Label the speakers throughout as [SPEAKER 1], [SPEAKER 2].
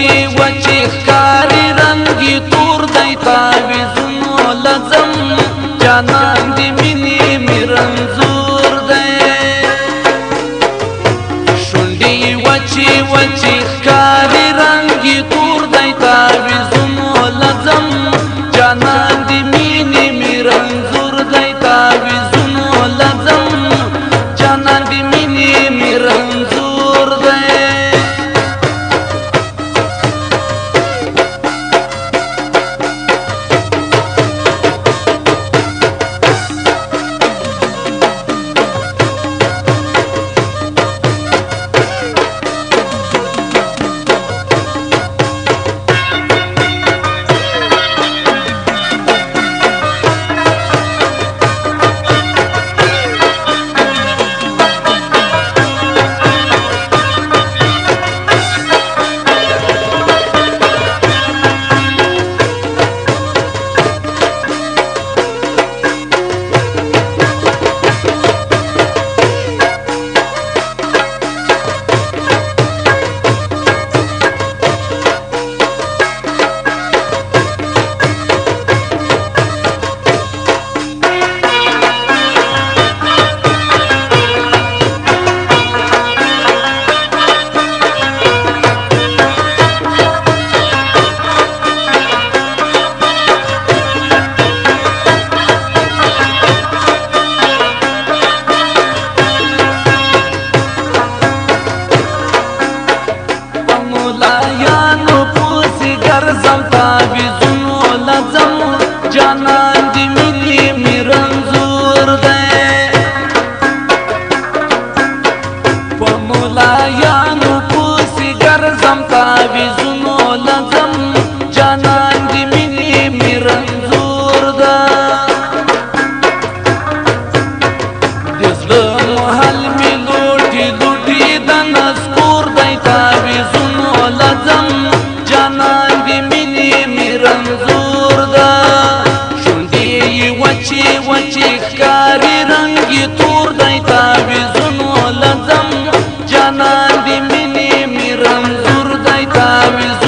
[SPEAKER 1] وچی وچی ښکاری رنگی تور دی تاویزونو لزم جانان دی مینی می رنزور دی شونډی وچی وچی ښکاری رنگی تور دی تاویزونو لزم جانان دی مینی می رنزور دی تاویزونو لزم جانان دی مینی می رنزور دی زم تاویزونو لزم جانان دی مینی می رنزور دی په مولایانو پوسی ګرځم تاویزونو لزم جانان دی مینی می رنزور دی د زړه محل می لوټي لوټي د نسکور دی تاویزونو لزم جانان رنزور دا شونډې وچی وچی ښکاری رنگی تور دی تاویزونو لزم جانان دی مینی می رنزور دی تاویز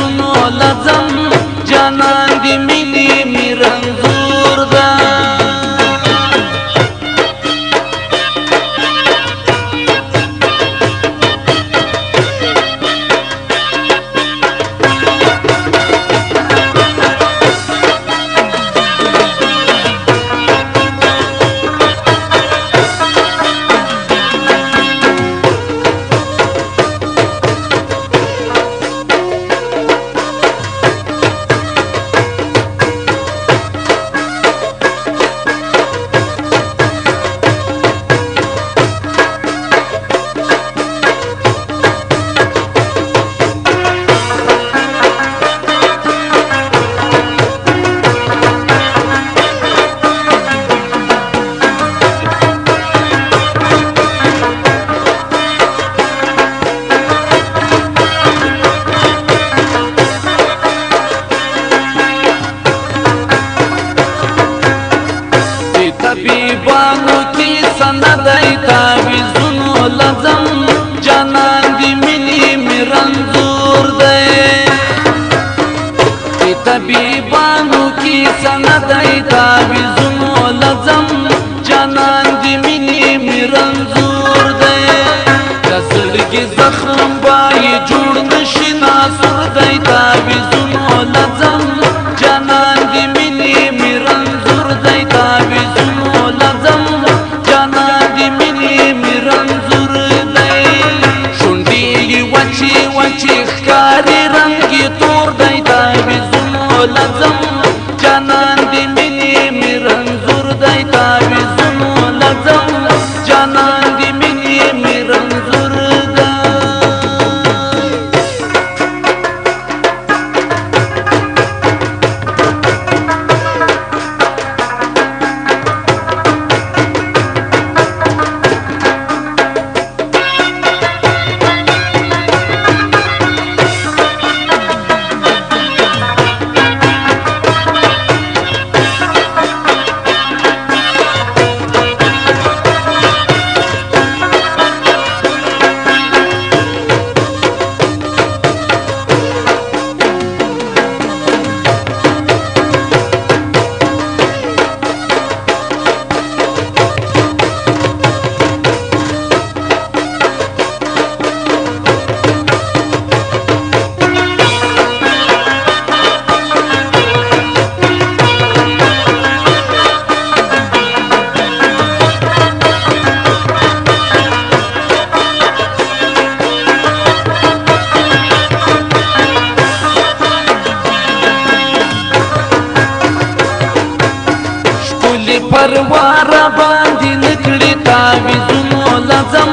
[SPEAKER 1] پروار باندې نکړي تعویذونو لازم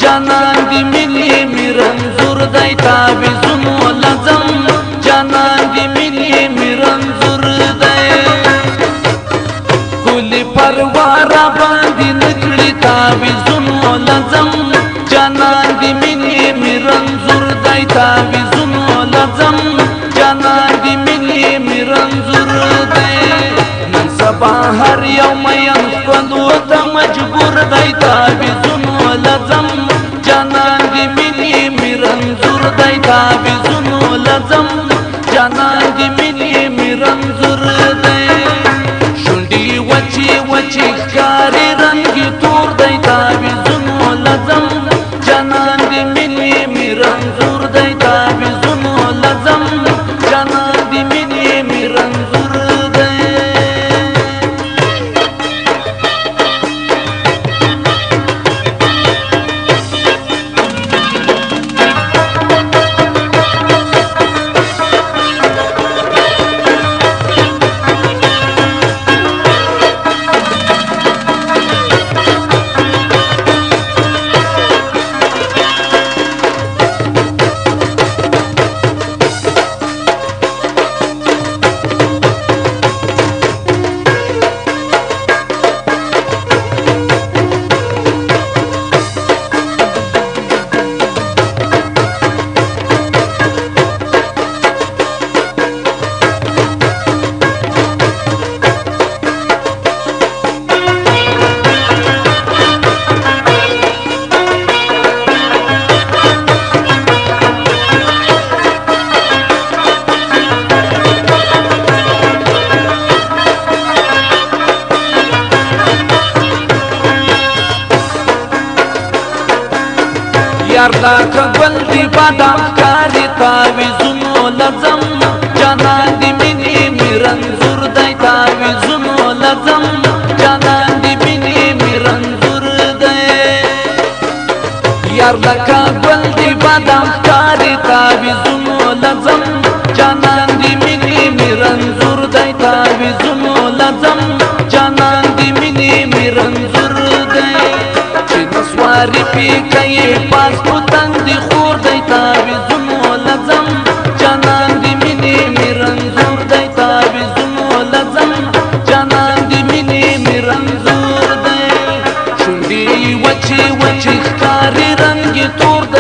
[SPEAKER 1] جانان دی مینې مې رنځور دی تعویذونو لازم جانان دی مینې مې رنځور دی ګلې پروار باندې نکړي تعویذونو لازم جانان دی مینې مې رنځور دی تعویذونو لازم جانان دی مینې مې رنځور دی نن سبا هر یو مین خپلو ته مجبور دی تعویذونو لازم جانان دی مینې مې رنځور دی تعویذونو لازم جانان دی مینې مې رنځور دی شونډې وچې وچې ښکاري رنګ تور دی تعویذونو لازم جانان دی مینې مې رنځور دی تعویذونو لازم جانان دی مینې مې رنځور دی یار دا کبل دی بادام کاری تعویذونو لازم جانان دی مینې مې رنځور دی تعویذونو لازم جانان دی مینې مې رنځور دی یار دا کبل دی بادام کاری تعویذونو لازم جانان دی مینې مې رنځور دی تعویذونو لازم جانان دی مینې مې رنځور دی نسواری پی کئی پاس پتنگ دی خور دی تعویذونو لازم جانان دی مینې مې رنځور دی تعویذونو لازم جانان دی مینې مې رنځور دی شونډې وچې وچې ښکاري رنګ تور دی